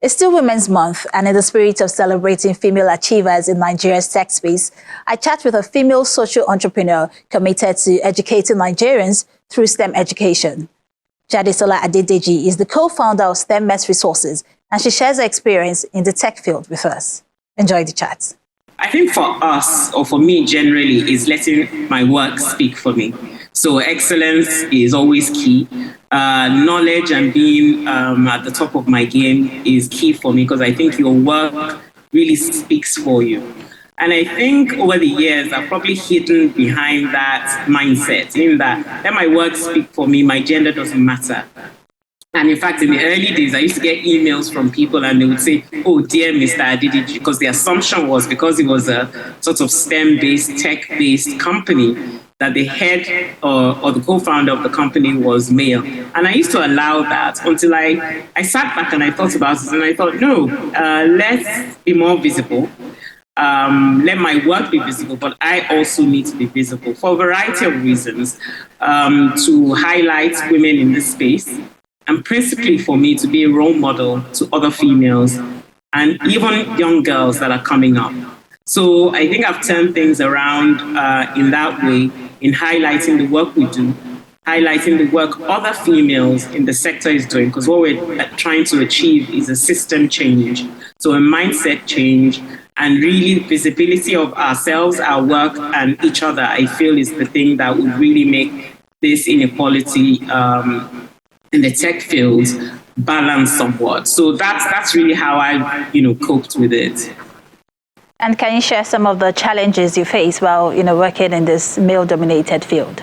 It's still Women's Month, and in the spirit of celebrating female achievers in Nigeria's tech space, I chat with a female social entrepreneur committed to educating Nigerians through STEM education. Jadesola Adedeji is the co-founder of STEM Met Resources, and she shares her experience in the tech field with us. Enjoy the chat. I think for us, or for me generally, is letting my work speak for me. So excellence is always key. Knowledge and being at the top of my game is key for me because I think your work really speaks for you. And I think over the years, I've probably hidden behind that mindset, in that let my work speak for me, my gender doesn't matter. And in fact, in the early days, I used to get emails from people and they would say, "Oh, dear Mr. Adedeji," because the assumption was because it was a sort of STEM-based, tech-based company, that the head or the co-founder of the company was male. And I used to allow that until I sat back and I thought about it and I thought, no, let's be more visible. Let my work be visible, but I also need to be visible for a variety of reasons, to highlight women in this space, and principally for me to be a role model to other females and even young girls that are coming up. So I think I've turned things around in that way, in highlighting the work we do, highlighting the work other females in the sector is doing, because what we're trying to achieve is a system change, so a mindset change, and really visibility of ourselves, our work, and each other, I feel is the thing that would really make this inequality in the tech field balance somewhat. So that's really how I coped with it. And can you share some of the challenges you face while working in this male-dominated field?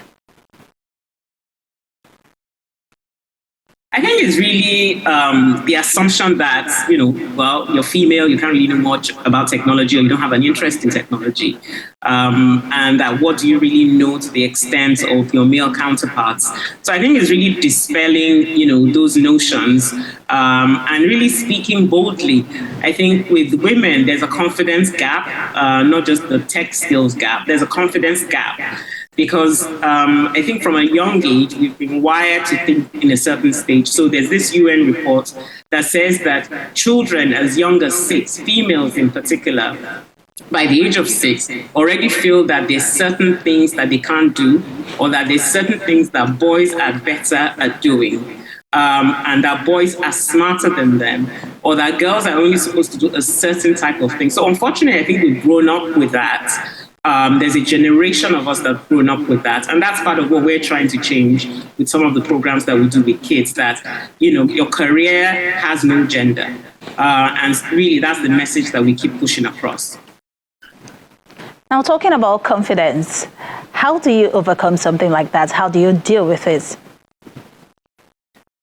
I think it's really the assumption that, you're female, you can't really know much about technology, or you don't have an interest in technology. And that what do you really know to the extent of your male counterparts? So I think it's really dispelling, those notions and really speaking boldly. I think with women, there's a confidence gap, not just the tech skills gap, there's a confidence gap. Because I think from a young age, we've been wired to think in a certain stage. So there's this UN report that says that children as young as 6, females in particular, by the age of 6, already feel that there's certain things that they can't do, or that there's certain things that boys are better at doing. And that boys are smarter than them, or that girls are only supposed to do a certain type of thing. So unfortunately, I think we've grown up with that. There's a generation of us that have grown up with that. And that's part of what we're trying to change with some of the programs that we do with kids, that, your career has no gender. And really, that's the message that we keep pushing across. Now, talking about confidence, how do you overcome something like that? How do you deal with it?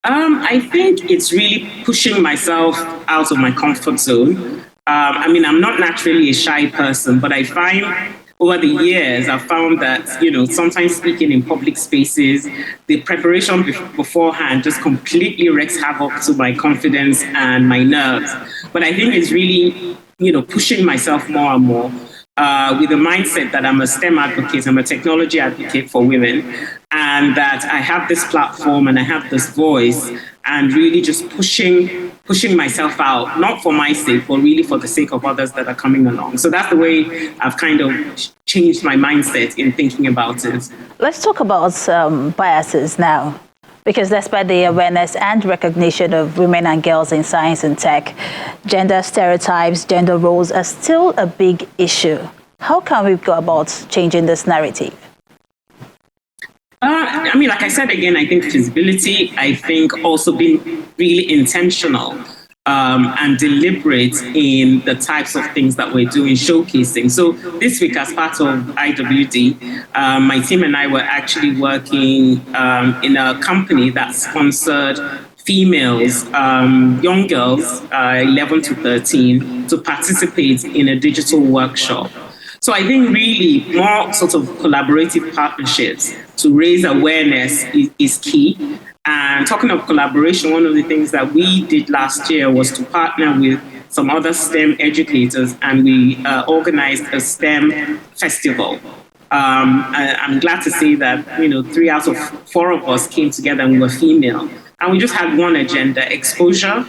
I think it's really pushing myself out of my comfort zone. I'm not naturally a shy person, but I find over the years, I've found that, sometimes speaking in public spaces, the preparation beforehand just completely wreaks havoc to my confidence and my nerves. But I think it's really, pushing myself more and more with the mindset that I'm a STEM advocate, I'm a technology advocate for women, and that I have this platform and I have this voice, and really just pushing myself out, not for my sake, but really for the sake of others that are coming along. So that's the way I've kind of changed my mindset in thinking about it. Let's talk about biases now, because despite the awareness and recognition of women and girls in science and tech, gender stereotypes, gender roles are still a big issue. How can we go about changing this narrative? Like I said again, I think visibility, I think also being really intentional and deliberate in the types of things that we're doing, showcasing. So this week, as part of IWD, my team and I were actually working in a company that sponsored females, young girls, 11 to 13, to participate in a digital workshop. So I think really more sort of collaborative partnerships to raise awareness is key. And talking of collaboration, one of the things that we did last year was to partner with some other STEM educators, and we organized a STEM festival. I'm glad to say that 3 out of 4 of us came together and we were female. And we just had one agenda: exposure,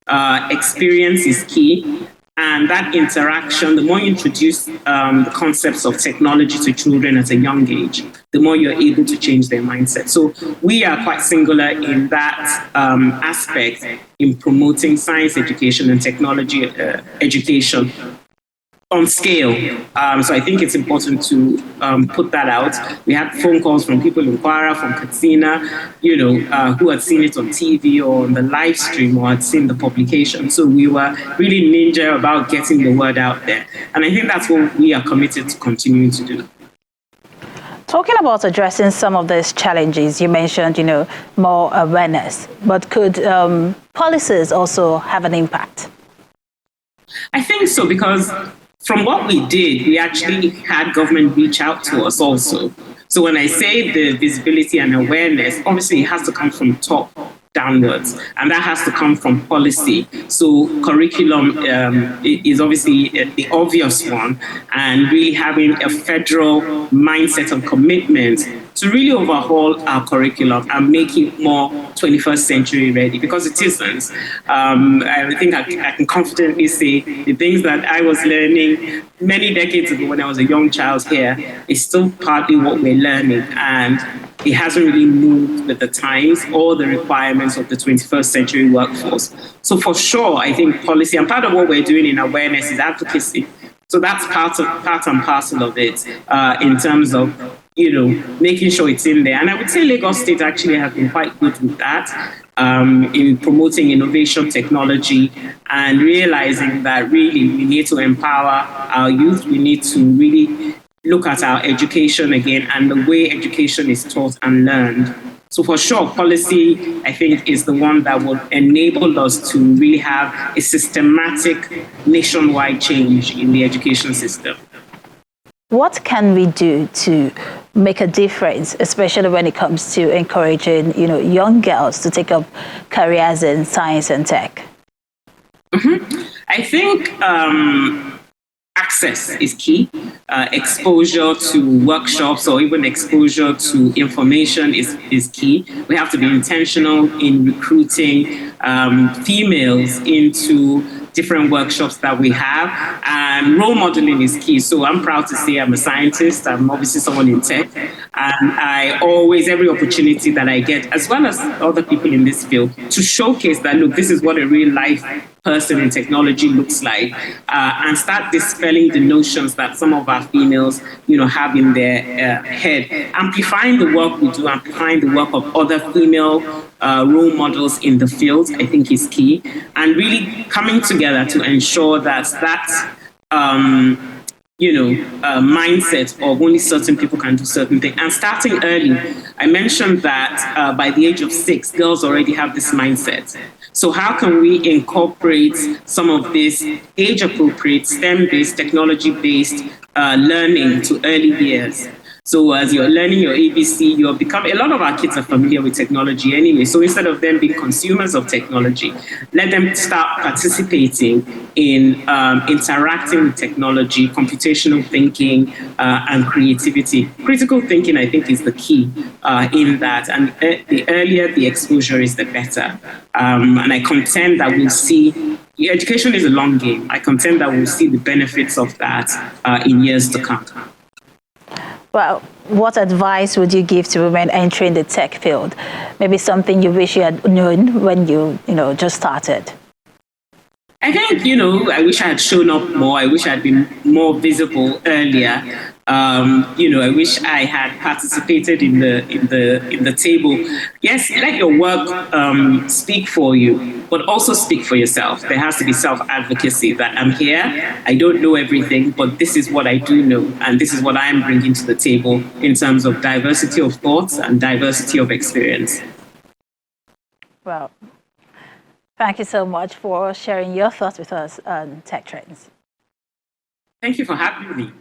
Experience is key. And that interaction, the more you introduce the concepts of technology to children at a young age, the more you're able to change their mindset. So we are quite singular in that aspect in promoting science education and technology education on scale. So I think it's important to put that out. We had phone calls from people in Kwara, from Katsina, who had seen it on TV or on the live stream or had seen the publication. So we were really ninja about getting the word out there. And I think that's what we are committed to continuing to do. Talking about addressing some of these challenges, you mentioned, more awareness, but could policies also have an impact? I think so, because from what we did, we actually had government reach out to us also. So when I say the visibility and awareness, obviously it has to come from top downwards, and that has to come from policy. So curriculum is obviously the obvious one, and really having a federal mindset of commitment to really overhaul our curriculum and make it more 21st century ready, because it isn't. I think I can confidently say the things that I was learning many decades ago when I was a young child here is still partly what we're learning, and it hasn't really moved with the times or the requirements of the 21st century workforce. So for sure, I think policy, and part of what we're doing in awareness is advocacy. So that's part and parcel of it in terms of, making sure it's in there. And I would say Lagos State actually has been quite good with that in promoting innovation technology and realizing that really we need to empower our youth. We need to really look at our education again and the way education is taught and learned. So for sure, policy, I think, is the one that will enable us to really have a systematic nationwide change in the education system. What can we do to make a difference, especially when it comes to encouraging, young girls to take up careers in science and tech? Mm-hmm. I think access is key. Exposure to workshops or even exposure to information is key. We have to be intentional in recruiting females into different workshops that we have, and role modeling is key. So I'm proud to say I'm a scientist. I'm obviously someone in tech, and I always, every opportunity that I get, as well as other people in this field, to showcase that, look, this is what a real life person in technology looks like, and start dispelling the notions that some of our females, have in their head. Amplifying the work we do, amplifying the work of other female role models in the field, I think is key, and really coming together to ensure that mindset of only certain people can do certain things, and starting early. I mentioned that by the age of 6, girls already have this mindset. So how can we incorporate some of this age-appropriate, STEM-based, technology-based learning to early years? So as you're learning your ABC, a lot of our kids are familiar with technology anyway. So instead of them being consumers of technology, let them start participating in interacting with technology, computational thinking, and creativity. Critical thinking, I think, is the key in that. And the earlier the exposure is, the better. And I contend that we'll see, education is a long game. I contend that we'll see the benefits of that in years to come. Well, what advice would you give to women entering the tech field? Maybe something you wish you had known when you just started. I think, I wish I had shown up more. I wish I had been more visible earlier. I wish I had participated in the table. Yes, let your work speak for you, but also speak for yourself. There has to be self-advocacy that I'm here, I don't know everything, but this is what I do know, and this is what I'm bringing to the table in terms of diversity of thoughts and diversity of experience. Well, thank you so much for sharing your thoughts with us on Tech Trends. Thank you for having me.